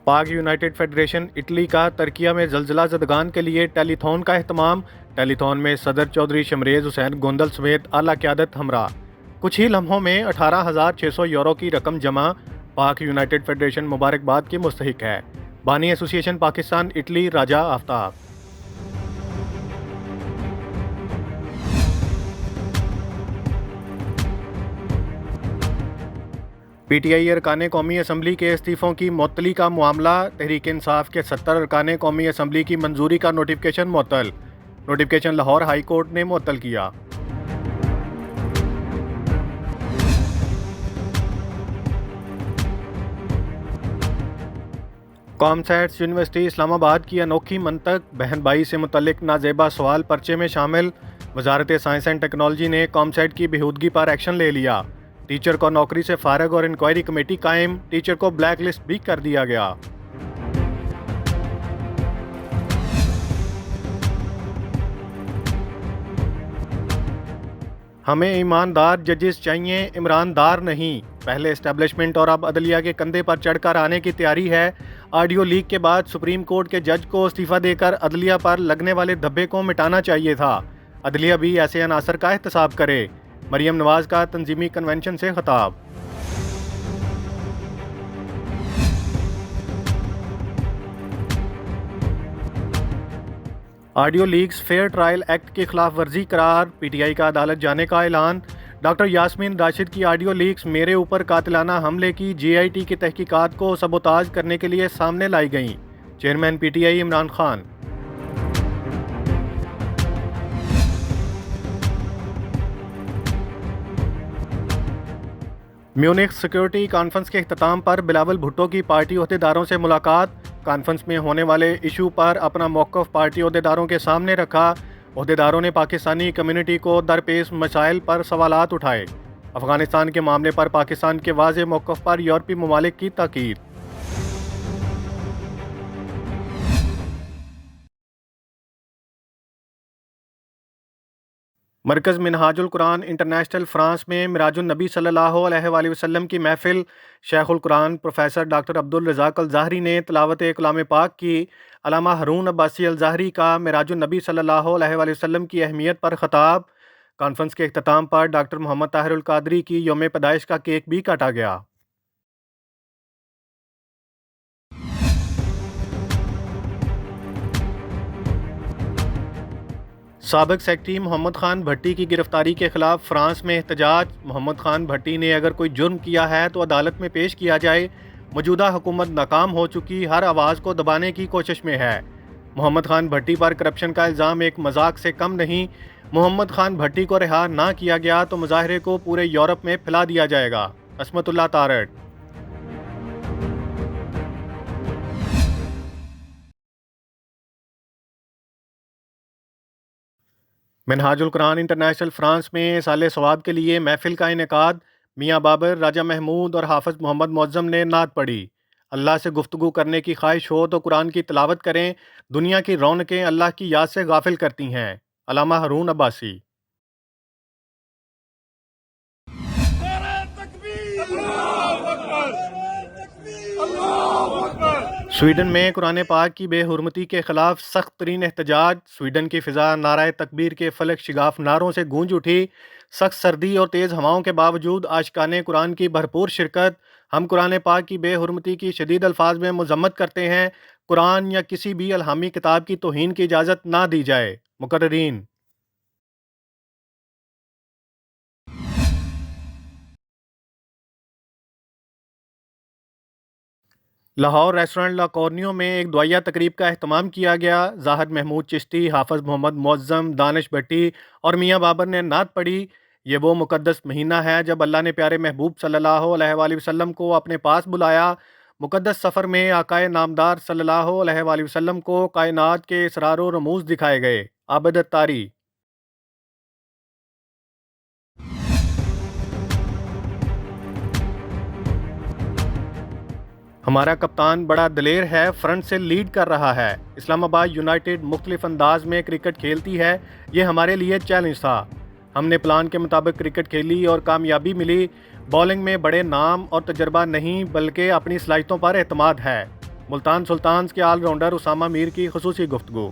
पाक United federation Italy का तुर्किया में जलजिला ज़दगान के लिए टेलीथॉन का अहतमाम। टेलीथॉन में सदर चौधरी शमरेज़ हुसैन गोंदल समेत आला क़यादत हमरा। कुछ ही लम्हों में 18,600 यूरो की रकम जमा। पाक यूनाइटेड फेडरेशन मुबारकबाद के मुस्तहिक है। बानी एसोसिएशन पाकिस्तान इटली राजा आफ्ताब। पीटीआई अरकान कौमी असम्बली के इस्तीफ़ों की मुअत्तली का मामला। तहरीक इंसाफ के 70 अरकान कौमी असम्बली की मंजूरी का नोटिफिकेशन मुअत्तल। नोटिफिकेशन लाहौर हाई कोर्ट ने मुअत्तल किया। कॉमसैट्स यूनिवर्सिटी इस्लामाबाद की अनोखी मंतक। बहन भाई से मुतल्लिक नाजेबा सवाल पर्चे में शामिल। वजारत साइंस एंड टेक्नोलॉजी ने कॉमसैट की बेहूदगी पर एक्शन ले लिया। टीचर को नौकरी से फारग और इंक्वायरी कमेटी कायम। टीचर को ब्लैक लिस्ट भी कर दिया गया। हमें ईमानदार जजेस चाहिए, इमरानदार नहीं। पहले एस्टेब्लिशमेंट और अब अदलिया के कंधे पर चढ़कर आने की तैयारी है। ऑडियो लीक के बाद सुप्रीम कोर्ट के जज को इस्तीफा देकर अदलिया पर लगने वाले धब्बे को मिटाना चाहिए था। अदलिया भी ऐसे अनासर का एहतसाब करे। मरियम नवाज का तंजीमी कन्वेंशन से खिताब। Audio leaks fair trial act की खिलाफ वर्जी करार। पीटीआई का अदालत जाने का ऐलान। डॉक्टर यास्मीन राशिद की ऑडियो लीक्स मेरे ऊपर कातिलाना हमले की जीआईटी की तहकीकात को सबोताज करने के लिए सामने लाई गईं। Chairman PTI Imran Khan. Munich security conference के अख्ताम पर बिलावल भुट्टो की पार्टी अहदेदारों से मुलाकात। कॉन्फ्रेंस में होने वाले इशू पर अपना मौक़िफ़ पार्टी अहदेदारों के सामने रखा। अहदेदारों ने पाकिस्तानी कम्युनिटी को दरपेश मसाइल पर सवालात उठाए। अफ़गानिस्तान के मामले पर पाकिस्तान के वाज़ेह मौक़िफ़ पर यूरोपीय ममालिक की ताकीद। मरकज़ मिनहाजुल कुरान इंटरनेशनल फ्रांस में मिराजुन नबी सल्लल्लाहु अलैहि वसल्लम की महफ़िल। शेखुल कुरान प्रोफेसर डॉक्टर अब्दुल रज़ाक अल ज़ाहरी ने तिलावत कलाम पाक की। अल्लामा हारून अब्बासी अल ज़ाहरी का मिराजुन नबी सल्लल्लाहु अलैहि वसल्लम की अहमियत पर ख़ताब। कॉन्फ्रेंस के अख्ताम पर डॉक्टर मोहम्मद ताहिर अल कादरी की यौम पैदाइश का केक भी काटा गया। साबिक़ सेक्रेटरी मोहम्मद खान भट्टी की गिरफ्तारी के खिलाफ फ्रांस में एहतजाज। मोहम्मद खान भट्टी ने अगर कोई जुर्म किया है तो अदालत में पेश किया जाए। मौजूदा हुकूमत नाकाम हो चुकी हर आवाज़ को दबाने की कोशिश में है। मोहम्मद खान भट्टी पर करप्शन का इल्ज़ाम एक मजाक से कम नहीं। मोहम्मद खान भट्टी को रिहा ना किया गया तो मुजाहरे को पूरे यूरोप में फैला दिया जाएगा। असमतुल्लाह तारड़। मिनहाजुल कुरान इंटरनेशनल फ्रांस में साले सवाब के लिए महफिल का इनेकाद। मियाँ बाबर, राजा महमूद और हाफिज़ मोहम्मद मुअज़्ज़म ने नात पढ़ी। अल्लाह से गुफ्तगू करने की ख्वाहिश हो तो कुरान की तिलावत करें। दुनिया की रौनकें अल्लाह की याद से गाफिल करती हैं। अल्लामा हारून अब्बासी। स्वीडन में कुरान पाक की बेहुरमती के खिलाफ सख्त तरीन एहतजाज। स्वीडन की फ़िज़ा नाराए तकबीर के फलक शिगाफ नारों से गूंज उठी। सख्त सर्दी और तेज़ हवाओं के बावजूद आशिकाने कुरान की भरपूर शिरकत। हम कुरान पाक की बेहुरमती की शदीद अल्फाज में मजम्मत करते हैं। कुरान या किसी भी अलहामी किताब की तौहीन की इजाज़त ना दी जाए। मुकर्रीरीन। लाहौर रेस्टोरेंट ला कॉर्नियो में एक दुआया तकरीब का अहतमाम किया गया। ज़ाहिद महमूद चिश्ती, हाफिज़ मोहम्मद मुअज़्ज़म, दानिश भट्टी और मियाँ बाबर ने नात पढ़ी। ये वो मुक़द्दस महीना है जब अल्लाह ने प्यारे महबूब सल्लल्लाहु अलैहि वसल्लम को अपने पास बुलाया। मुक़द्दस सफ़र में आकाए नामदार सल्लल्लाहु अलैहि वसल्लम को कायनात के इसरार व रमूज़ दिखाए गए। आबिद तारी। हमारा कप्तान बड़ा दलेर है, फ्रंट से लीड कर रहा है। इस्लामाबाद यूनाइटेड मुख्तलिफ अंदाज में क्रिकेट खेलती है। ये हमारे लिए चैलेंज था। हमने प्लान के मुताबिक क्रिकेट खेली और कामयाबी मिली। बॉलिंग में बड़े नाम और तजर्बा नहीं बल्कि अपनी सलाहियतों पर एतमाद है। मुल्तान सुल्तान्स के ऑलराउंडर उसामा मीर की खुसूसी गुफ्तगू।